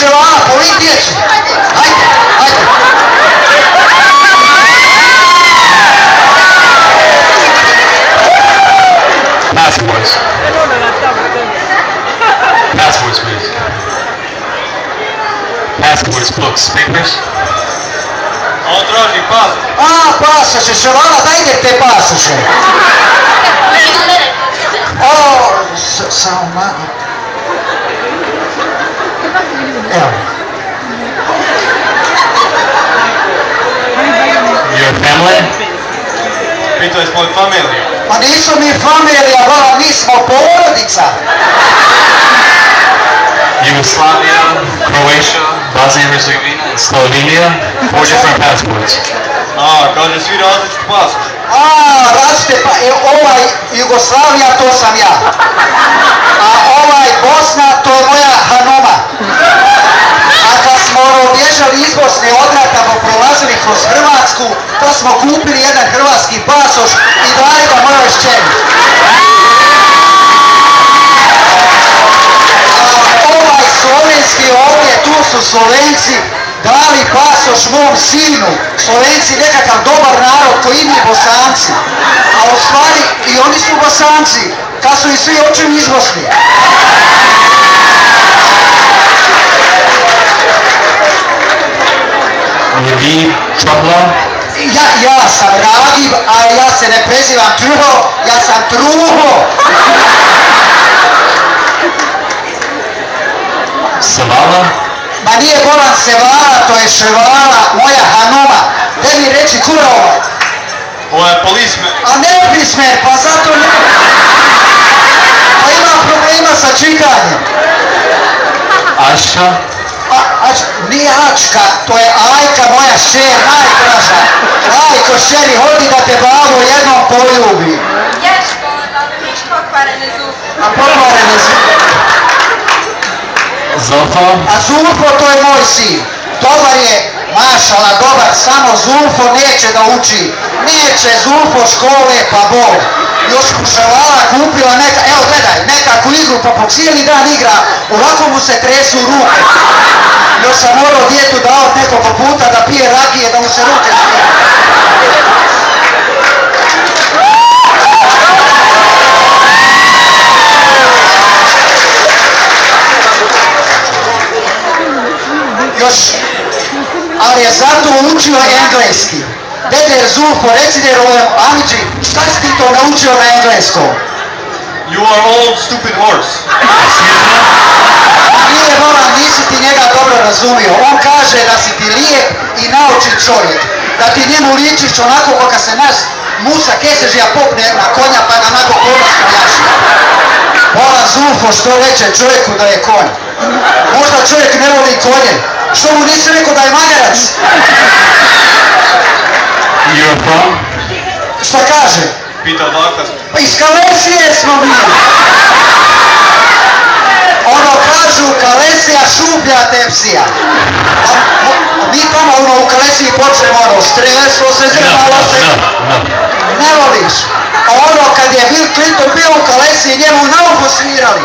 ševala, povedi djecu. Ajde, ajde. Passports. Passports, please. Passports, books, papers. On traži pas. A, pasoše, ševala, dajde te pasoše. O, samo malo. Evo. Your family? Pitao je svoju familiju. Pa nisu mi familija, vala, mi smo porodica. Yugoslavia, Croatia, Bosnia and Herzegovina, and Slovenia. 4 different passports. A, kaže svi različiti pasoš. A, različite, pa ovaj Jugoslavija, to sam ja. A ovaj Bosna, to je moja Hanoma. A kad smo bježali iz Bosne od rata, pa prolazili kroz Hrvatsku, to smo kupili jedan hrvatski pasoš i dali ga mojoj šćeri. Ovaj slovenski ovdje, tu su Slovenci, dali pasoš mom sinu. Slovenci nekakav dobar narod koji imaju Bosanci. A u stvari i oni su Bosanci, kad su i svi očevi iz Bosne. Ja sam Ragib, ali ja se ne prezivam Truho, ja sam Truho. Savala? Ma nije bolan Sevala, to je Ševala, moja Hanoma. Gdje mi reći kura ovaj? Ovo je policeman. A ne pismen, pa zato ne... Pa ima problema sa čitanjem. Aška? Nije Ačka, to je Ajka, moja šer, najdraža. Ajko, šeri, hodi da te babo jednom poljubi. Ješko, da vidiš pokvarene zube. A pokvarene zube. Zulfo? A Zulfo, to je moj sin. Dobar je, mašala, dobar, samo Zulfo neće da uči. Neće Zulfo škole, pa Bog. Još Ševala kupila neka, evo gledaj, nekakvu igru, pa po cijeli dan igra, ovako mu se tresu ruke. Još sam morao djetu dao nekoliko puta da pije rakije, da mu se ruke smije. Još, ali je zato učio engleski. Dede Zulfo, reci ovom Amidži, šta si ti to naučio na engleskom? You are old stupid horse. Nije volan, nisi ti njega dobro razumio. On kaže da si ti lijep i naučit čovjek. Da ti njemu ličiš onako kako se naš Musa Kesežija popne na konja pa ga onako ponosno jaši. Volan Zulfo, što reče čovjeku da je konj? Možda čovjek ne voli konje. Što mu nisi rekao da je magarac? You're from? Šta kaže? Pita odakle. Pa iz Kalesije smo mi. Ono kažu Kalesija šuplja tepsija. A mi tamo u Kalesiji počnemo streslo se zemalo se. Ne voliš. A ono kad je Bill Clinton bio u Kalesiji njemu na uho svirali.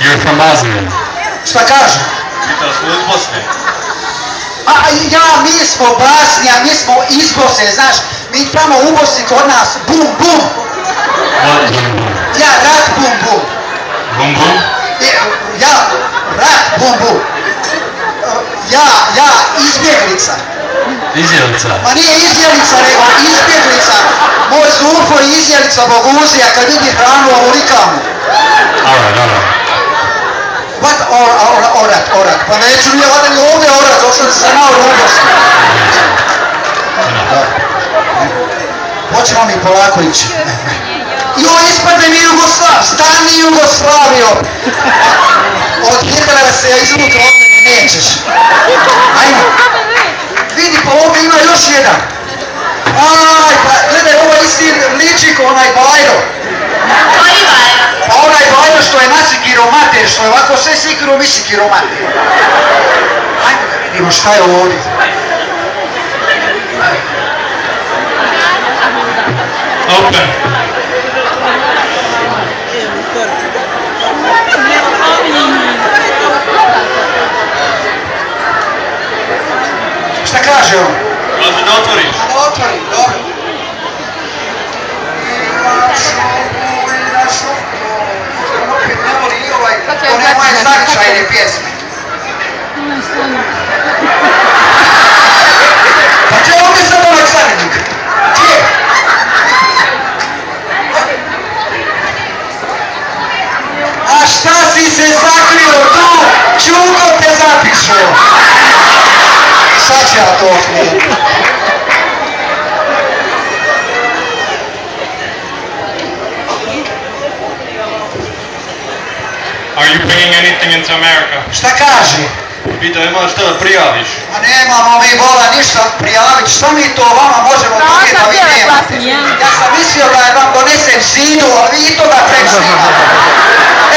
You're from Bosnia. Šta kaže? Pita smo iz Bosne. Mi smo Basnija, mi smo iz Bosne, znaš, mi tamo u Bosni kod nas, bum bum. What boom boom? Ja, rat bum bum. Boom boom? Ja, rat bum bum. Ja, izbjeglica. Izjelica. Ma nije izjelica, nego izbjeglica. Moj Zulfo je izjelica Boguzija kad vidi hranu ovolikamu. Alright. What? Orat. Pa neću nije vada ni ovdje orat, došao sam se malo u Bosni. Hoćemo mi polako ići. Joj, ispadne mi Jugoslav, stani Jugoslavio. Od Hitlera se izvuka od mene, nećeš. Ajmo. Vidi, pa ovdje ima još jedan. Aj, pa gledaj, ovo isti liči ko onaj Bajro. Koji Bajro? Pa onaj Bajro što je nasikiro mater, što je ovako sve sikiro mi sikiro mater. Ajmo da vidimo šta je ovdje. Open. značajne pjesme. Pa če ovdje sad ovaj carinik? Gdje? A šta si se sakrio tu? Čuko te zapišu. Sad ću ja to okrenuti. Are you bringing anything into America? Šta kaži? Pita, imaš šta da prijaviš? A nemamo mi vola ništa prijaviti, što mi to vama možemo donijeti da vi nemate? Ja sam mislio da vam donesem zidu, ali vi i toga prečnimate.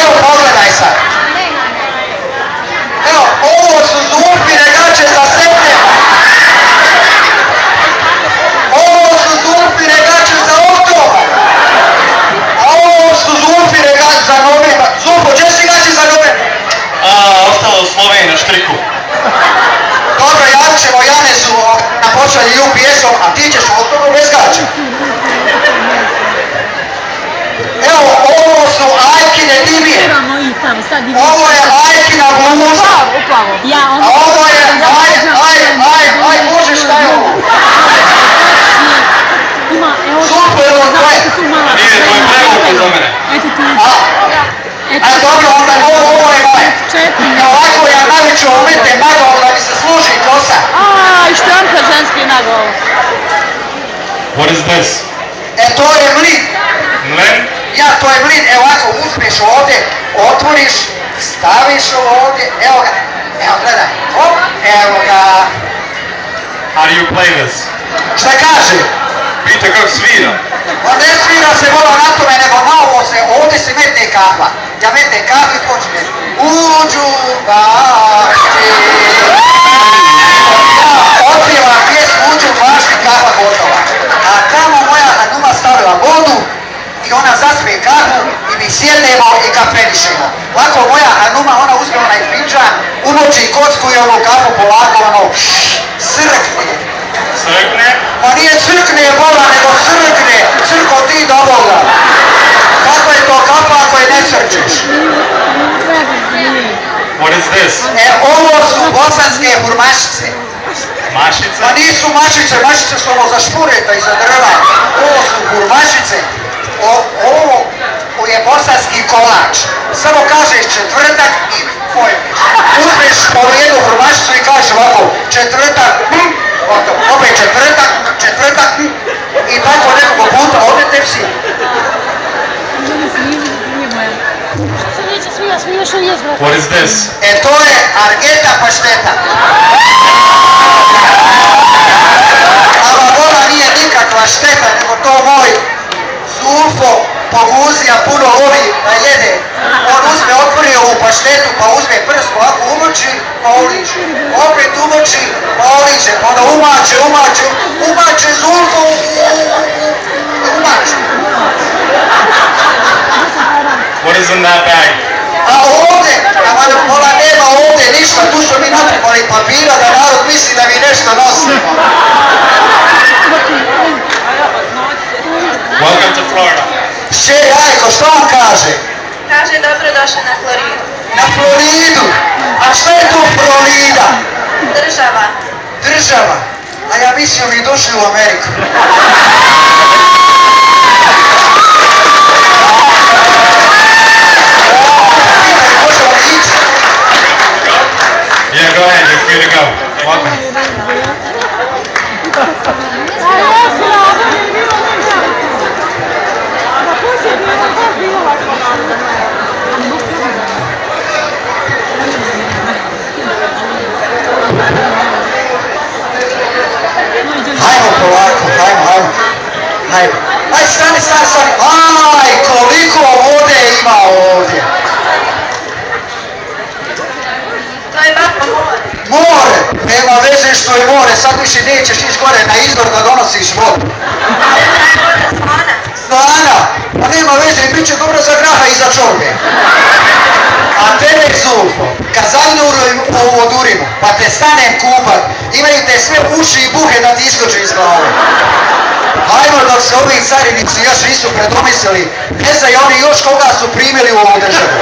Evo pogledaj sad. Evo, ovo su Zulfine gaće za septembar. Ovo su Zulfine gaće za oktobar. A ovo su Zulfine gaće za novembar. Zulfo, gdje si gaće za novembar? Ostalo u Sloveniji na štriku. Dobro, javit ćemo Janezu na pošalji UPS-om, a ti ćeš oktobar bez gaća. Evo, ovo su Ajkine dimije. Ovo je Ajkina bluza. A ovo je Bože, šta je ovo? Super, ovo je. Nije, to je prevuko za mene. A dobro, onda ovo je moje. Ovako ja naviću omete magao da mi se služi kosa. I štromka ženski na glavu. What is this? E, to je mlin. Mlen? Ja, to je mlin. Evo ovako, uzmeš ovdje, otvoriš, staviš ovo ovdje, evo ga. Evo, gledaj. Hop, evo ga. How do you play this? Šta kaže? Pita kako svira. Pa ne svira se vola na tome, nego na ovo se, ovdje se metne kahva. Ja metne kahvu i počne. Uđu bašti. Ja otpjevam pjesmu Uđu bašti, kahva gotova. A tamo moja Hanuma stavila vodu i ona zasmije kahvu i mi sjednemo i kafenišemo. Ovako moja Hanuma, ona uzme onaj finđan, umoči kocku i onu kahvu polako, ono, srkne. Srkne? Pa nije crkne vola, nego crkne. Crko ti do Boga. Kako je to kafa ako je ne crčeš? What is this? E, ovo su bosanske hurmašice. Mašica? Pa nisu mašice, mašice su ovo za špureta i za drva. Ovo su hurmašice. Ovo je bosanski kolač. Samo kažeš četvrtak i pojmeš. Uzmeš ovu jednu hurmašicu i kažeš ovako, četvrtak, opet četvrtak, i tako nekog puta odete psi. What is this? E, to je argeta pašteta. Ali vola nije nikakva šteta, nego to moj Zulfo poguzija puno voli da jede. On uzme, otvori ovu paštetu, pa uzme prst, ovako umoči, pa uliže. Opet umoči, pa uliže, pa onda umače Zulfo, umače. What is in that bag? A ovdje, vola nema ovdje ništa, tu smo mi natrpali papira da narod misli da mi nešto nosimo. Welcome to Florida. Še, Jajko, što on kaže? Kaže dobrodošli na Floridu. Na Floridu. A šta je to Florida? Država. Država. A ja mislio mi došli u Ameriku. Možemo ići? Yeah, go ahead. You're free to go. Welcome. Hajmo polako, hajmo. Aj, stani. Aj, koliko vode ima ovdje. To je bako more. More, nema veze što je more, sad više nećeš ići gore na izvor da donosiš vodu. Slana, pa nema veze i bit će dobro za graha i za čorbe. A tebe, Zulfo, kad zagnuru u odurinu, pa te stanem kupat, imaju te sve uši i buhe da ti iskoče iz glave. Hajmo dok se ovi carinici još nisu predomislili, ne znaju oni još koga su primili u ovu državu.